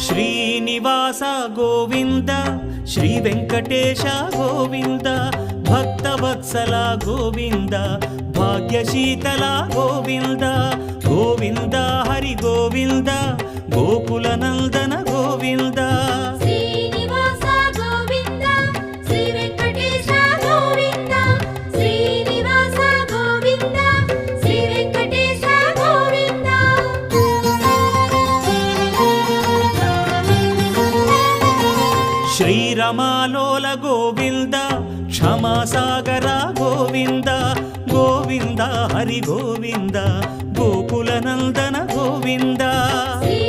Srinivasa Govinda Shri Venkatesha Govinda Bhaktavatsala Govinda భాగ్యశీతల Govinda Govinda Hari Govinda Gokula Nandana Govinda Srinivasa Govinda Shri Venkatesha Govinda Srinivasa Govinda Shri Venkatesha Govinda శ్రీరమాలోల Govinda క్షమాసాగర Govinda Govinda Hari Govinda Gokula Nandana Govinda Shri